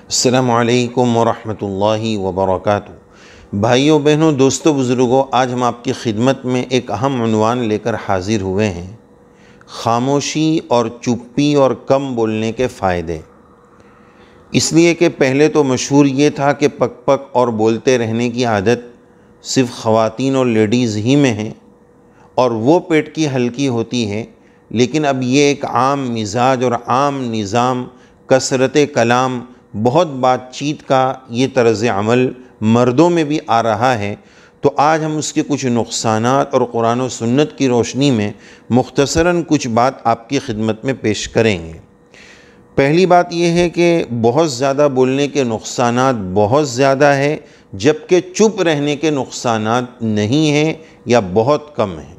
السلام علیکم ورحمۃ اللہ وبرکاتہ۔ بھائیوں بہنوں، دوستوں بزرگوں، آج ہم آپ کی خدمت میں ایک اہم عنوان لے کر حاضر ہوئے ہیں: خاموشی اور چپی اور کم بولنے کے فائدے۔ اس لیے کہ پہلے تو مشہور یہ تھا کہ پک پک اور بولتے رہنے کی عادت صرف خواتین اور لیڈیز ہی میں ہے اور وہ پیٹ کی ہلکی ہوتی ہے، لیکن اب یہ ایک عام مزاج اور عام نظام، کثرت کلام، بہت بات چیت کا یہ طرز عمل مردوں میں بھی آ رہا ہے۔ تو آج ہم اس کے کچھ نقصانات اور قرآن و سنت کی روشنی میں مختصراً کچھ بات آپ کی خدمت میں پیش کریں گے۔ پہلی بات یہ ہے کہ بہت زیادہ بولنے کے نقصانات بہت زیادہ ہے، جبکہ چپ رہنے کے نقصانات نہیں ہیں یا بہت کم ہیں۔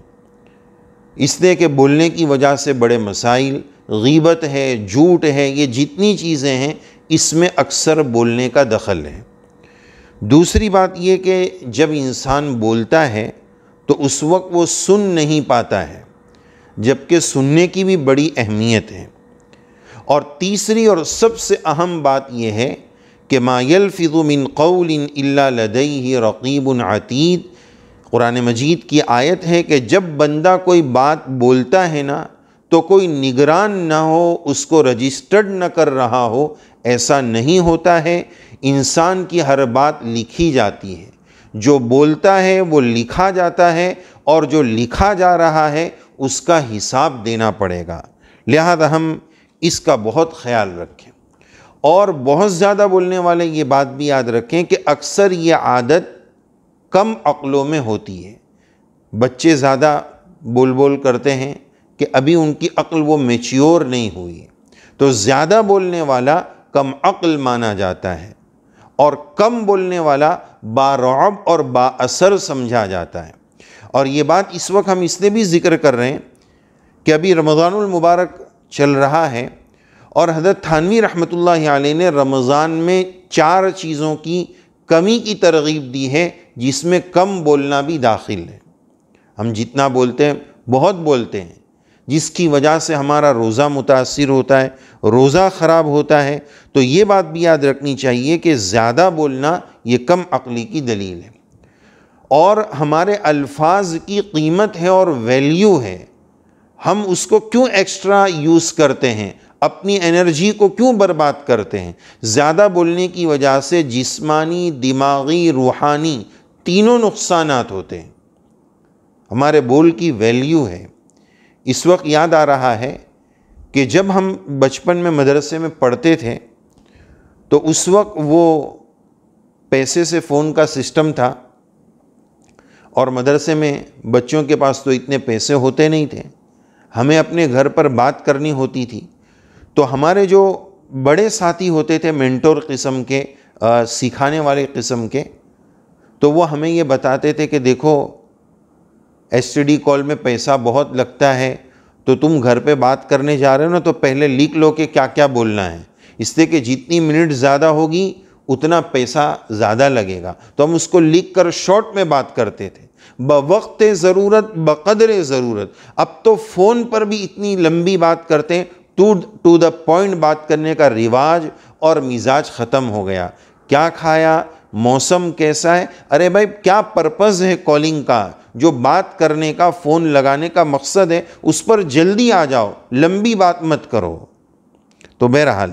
اس لیے کہ بولنے کی وجہ سے بڑے مسائل، غیبت ہے، جھوٹ ہے، یہ جتنی چیزیں ہیں اس میں اکثر بولنے کا دخل ہے۔ دوسری بات یہ کہ جب انسان بولتا ہے تو اس وقت وہ سن نہیں پاتا ہے، جبکہ سننے کی بھی بڑی اہمیت ہے۔ اور تیسری اور سب سے اہم بات یہ ہے کہ ما یلفظ من قول الا لدیہ رقیب عتید۔ قرآن مجید کی آیت ہے کہ جب بندہ کوئی بات بولتا ہے نا تو کوئی نگران نہ ہو، اس کو رجسٹرڈ نہ کر رہا ہو، ایسا نہیں ہوتا ہے۔ انسان کی ہر بات لکھی جاتی ہے، جو بولتا ہے وہ لکھا جاتا ہے، اور جو لکھا جا رہا ہے اس کا حساب دینا پڑے گا۔ لہذا ہم اس کا بہت خیال رکھیں، اور بہت زیادہ بولنے والے یہ بات بھی یاد رکھیں کہ اکثر یہ عادت کم عقلوں میں ہوتی ہے۔ بچے زیادہ بول کرتے ہیں کہ ابھی ان کی عقل وہ میچیور نہیں ہوئی، تو زیادہ بولنے والا کم عقل مانا جاتا ہے، اور کم بولنے والا بارعب اور با اثر سمجھا جاتا ہے۔ اور یہ بات اس وقت ہم اس لیے بھی ذکر کر رہے ہیں کہ ابھی رمضان المبارک چل رہا ہے، اور حضرت تھانوی رحمۃ اللہ علیہ نے رمضان میں 4 چیزوں کی کمی کی ترغیب دی ہے، جس میں کم بولنا بھی داخل ہے۔ ہم جتنا بولتے ہیں بہت بولتے ہیں، جس کی وجہ سے ہمارا روزہ متاثر ہوتا ہے، روزہ خراب ہوتا ہے۔ تو یہ بات بھی یاد رکھنی چاہیے کہ زیادہ بولنا یہ کم عقلی کی دلیل ہے، اور ہمارے الفاظ کی قیمت ہے اور ویلیو ہے۔ ہم اس کو کیوں ایکسٹرا یوز کرتے ہیں، اپنی انرجی کو کیوں برباد کرتے ہیں؟ زیادہ بولنے کی وجہ سے جسمانی، دماغی، روحانی تینوں نقصانات ہوتے ہیں۔ ہمارے بول کی ویلیو ہے۔ اس وقت یاد آ رہا ہے کہ جب ہم بچپن میں مدرسے میں پڑھتے تھے تو اس وقت وہ پیسے سے فون کا سسٹم تھا، اور مدرسے میں بچوں کے پاس تو اتنے پیسے ہوتے نہیں تھے۔ ہمیں اپنے گھر پر بات کرنی ہوتی تھی، تو ہمارے جو بڑے ساتھی ہوتے تھے، مینٹور قسم کے، سکھانے والے قسم کے، تو وہ ہمیں یہ بتاتے تھے کہ دیکھو ایس ٹی ڈی کال میں پیسہ بہت لگتا ہے، تو تم گھر پہ بات کرنے جا رہے ہو نا تو پہلے لکھ لو کہ کیا کیا بولنا ہے، اس لیے کہ جتنی منٹ زیادہ ہوگی اتنا پیسہ زیادہ لگے گا۔ تو ہم اس کو لکھ کر شارٹ میں بات کرتے تھے، بوقت ضرورت بقدر ضرورت۔ اب تو فون پر بھی اتنی لمبی بات کرتے ہیں، ٹو دا پوائنٹ بات کرنے کا رواج اور مزاج ختم ہو گیا۔ کیا کھایا، موسم کیسا ہے، ارے بھائی کیا پرپز ہے کالنگ کا؟ جو بات کرنے کا، فون لگانے کا مقصد ہے، اس پر جلدی آ جاؤ، لمبی بات مت کرو۔ تو بہرحال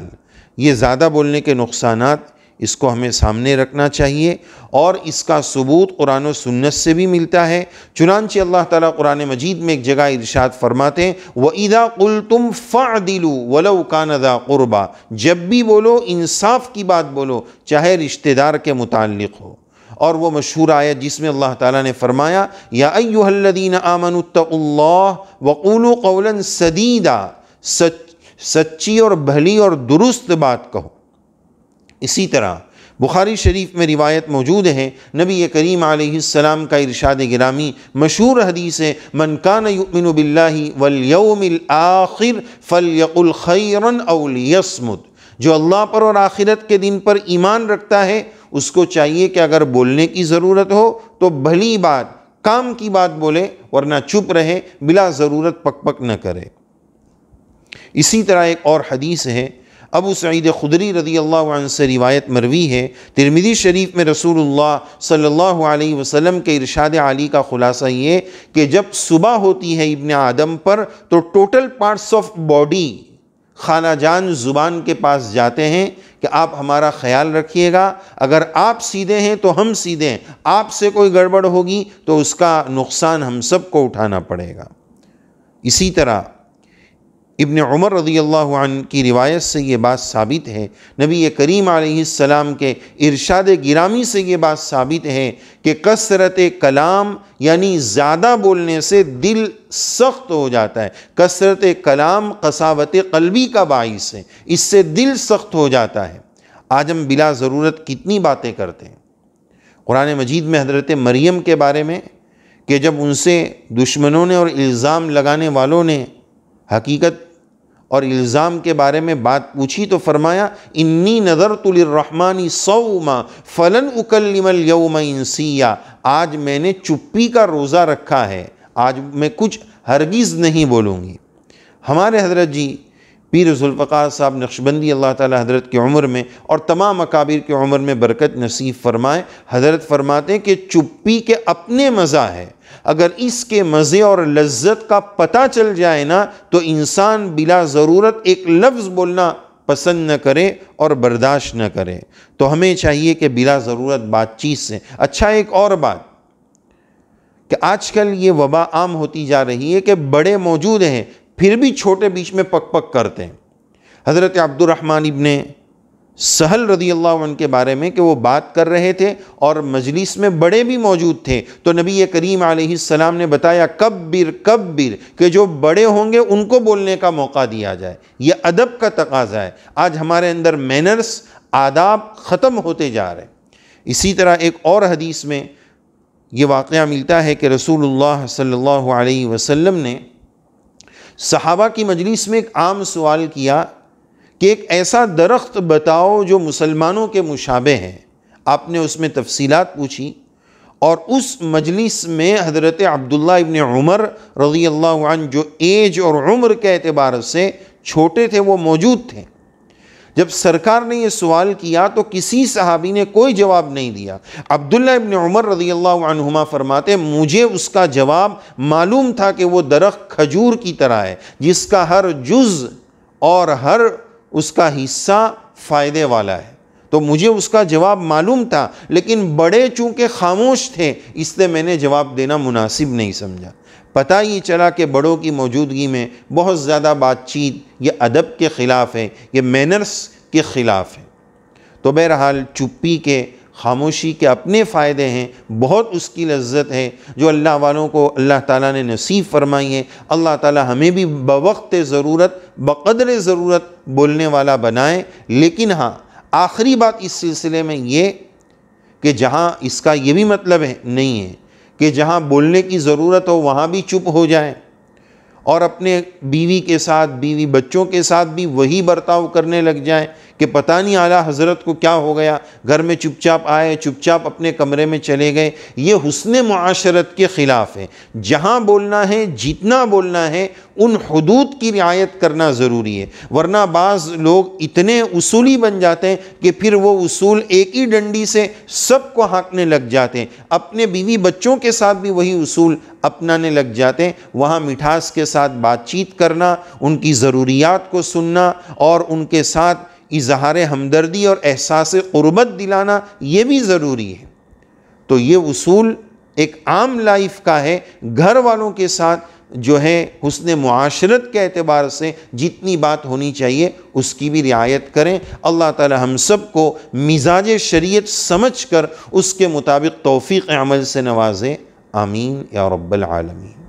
یہ زیادہ بولنے کے نقصانات، اس کو ہمیں سامنے رکھنا چاہیے، اور اس کا ثبوت قرآن و سنت سے بھی ملتا ہے۔ چنانچہ اللہ تعالیٰ قرآن مجید میں ایک جگہ ارشاد فرماتے ہیں وَإِذَا قُلْتُمْ فَاعْدِلُوا وَلَوْ كَانَ ذَا قُرْبَى۔ جب بھی بولو انصاف کی بات بولو، چاہے رشتہ دار کے متعلق ہو۔ اور وہ مشہور آیت جس میں اللہ تعالیٰ نے فرمایا یا ایھا الذین آمنوا اتقوا اللہ وقولوا قولا سدیدا، سچی اور بھلی اور درست بات کہو۔ اسی طرح بخاری شریف میں روایت موجود ہے، نبی کریم علیہ السلام کا ارشاد گرامی مشہور حدیث ہے من کان یؤمن باللہ والیوم الآخر فلیقل خیرا او لیصمت۔ جو اللہ پر اور آخرت کے دن پر ایمان رکھتا ہے اس کو چاہیے کہ اگر بولنے کی ضرورت ہو تو بھلی بات، کام کی بات بولے، ورنہ چپ رہے، بلا ضرورت پک پک نہ کرے۔ اسی طرح ایک اور حدیث ہے ابو سعید خدری رضی اللہ عنہ سے روایت مروی ہے، ترمذی شریف میں رسول اللہ صلی اللہ علیہ وسلم کے ارشاد عالی کا خلاصہ یہ کہ جب صبح ہوتی ہے ابن آدم پر تو ٹوٹل پارٹس آف باڈی خالہ جان زبان کے پاس جاتے ہیں کہ آپ ہمارا خیال رکھیے گا، اگر آپ سیدھے ہیں تو ہم سیدھے ہیں، آپ سے کوئی گڑبڑ ہوگی تو اس کا نقصان ہم سب کو اٹھانا پڑے گا۔ اسی طرح ابن عمر رضی اللہ عنہ کی روایت سے یہ بات ثابت ہے، نبی کریم علیہ السلام کے ارشاد گرامی سے یہ بات ثابت ہے کہ کثرت کلام یعنی زیادہ بولنے سے دل سخت ہو جاتا ہے۔ کثرت کلام قساوت قلبی کا باعث ہے، اس سے دل سخت ہو جاتا ہے۔ آج ہم بلا ضرورت کتنی باتیں کرتے ہیں۔ قرآن مجید میں حضرت مریم کے بارے میں کہ جب ان سے دشمنوں نے اور الزام لگانے والوں نے حقیقت اور الزام کے بارے میں بات پوچھی تو فرمایا انی نذرت للرحمن صوما فلن اکلم اليوم انسیا، آج میں نے چپی کا روزہ رکھا ہے، آج میں کچھ ہرگز نہیں بولوں گی۔ ہمارے حضرت جی پیر ذوالفقار صاحب نقشبندی اللہ تعالی حضرت کی عمر میں اور تمام اکابر کی عمر میں برکت نصیب فرمائے، حضرت فرماتے ہیں کہ چپی کے اپنے مزہ ہے، اگر اس کے مزے اور لذت کا پتہ چل جائے نا تو انسان بلا ضرورت ایک لفظ بولنا پسند نہ کرے اور برداشت نہ کرے۔ تو ہمیں چاہیے کہ بلا ضرورت بات چیت سے۔ اچھا، ایک اور بات کہ آج کل یہ وبا عام ہوتی جا رہی ہے کہ بڑے موجود ہیں پھر بھی چھوٹے بیچ میں پک پک کرتے ہیں۔ حضرت عبد الرحمن ابن سہل رضی اللہ عنہ کے بارے میں کہ وہ بات کر رہے تھے اور مجلس میں بڑے بھی موجود تھے تو نبی کریم علیہ السلام نے بتایا کبر کبر کہ جو بڑے ہوں گے ان کو بولنے کا موقع دیا جائے، یہ ادب کا تقاضا ہے۔ آج ہمارے اندر مینرز، آداب ختم ہوتے جا رہے ہیں۔ اسی طرح ایک اور حدیث میں یہ واقعہ ملتا ہے کہ رسول اللہ صلی اللہ علیہ وسلم نے صحابہ کی مجلس میں ایک عام سوال کیا کہ ایک ایسا درخت بتاؤ جو مسلمانوں کے مشابہ ہے۔ آپ نے اس میں تفصیلات پوچھی اور اس مجلس میں حضرت عبداللہ ابن عمر رضی اللہ عنہ جو ایج اور عمر کے اعتبار سے چھوٹے تھے وہ موجود تھے۔ جب سرکار نے یہ سوال کیا تو کسی صحابی نے کوئی جواب نہیں دیا۔ عبداللہ ابن عمر رضی اللہ عنہما فرماتے مجھے اس کا جواب معلوم تھا کہ وہ درخت کھجور کی طرح ہے جس کا ہر جز اور ہر اس کا حصہ فائدے والا ہے، تو مجھے اس کا جواب معلوم تھا، لیکن بڑے چونکہ خاموش تھے اس لیے میں نے جواب دینا مناسب نہیں سمجھا۔ پتہ یہ چلا کہ بڑوں کی موجودگی میں بہت زیادہ بات چیت یہ ادب کے خلاف ہے، یہ مینرز کے خلاف ہے۔ تو بہرحال چپی کے، خاموشی کے اپنے فائدے ہیں، بہت اس کی لذت ہے جو اللہ والوں کو اللہ تعالیٰ نے نصیب فرمائی ہے۔ اللہ تعالیٰ ہمیں بھی بوقت ضرورت، بقدر ضرورت بولنے والا بنائے۔ لیکن ہاں، آخری بات اس سلسلے میں یہ کہ جہاں اس کا یہ بھی مطلب نہیں ہے کہ جہاں بولنے کی ضرورت ہو وہاں بھی چپ ہو جائیں اور اپنے بیوی کے ساتھ، بیوی بچوں کے ساتھ بھی وہی برتاؤ کرنے لگ جائیں کہ پتہ نہیں اعلیٰ حضرت کو کیا ہو گیا، گھر میں چپ چاپ آئے، چپ چاپ اپنے کمرے میں چلے گئے۔ یہ حسن معاشرت کے خلاف ہے۔ جہاں بولنا ہے، جتنا بولنا ہے، ان حدود کی رعایت کرنا ضروری ہے، ورنہ بعض لوگ اتنے اصولی بن جاتے ہیں کہ پھر وہ اصول ایک ہی ڈنڈی سے سب کو ہانکنے لگ جاتے ہیں۔ اپنے بیوی بچوں کے ساتھ بھی وہی اصول اپنانے لگ جاتے ہیں۔ وہاں مٹھاس کے ساتھ بات چیت کرنا، ان کی ضروریات کو سننا اور ان کے ساتھ اظہار ہمدردی اور احساس قربت دلانا یہ بھی ضروری ہے۔ تو یہ اصول ایک عام لائف کا ہے۔ گھر والوں کے ساتھ جو ہے حسن معاشرت کے اعتبار سے جتنی بات ہونی چاہیے اس کی بھی رعایت کریں۔ اللہ تعالی ہم سب کو مزاج شریعت سمجھ کر اس کے مطابق توفیق عمل سے نوازے۔ آمین یا رب العالمین۔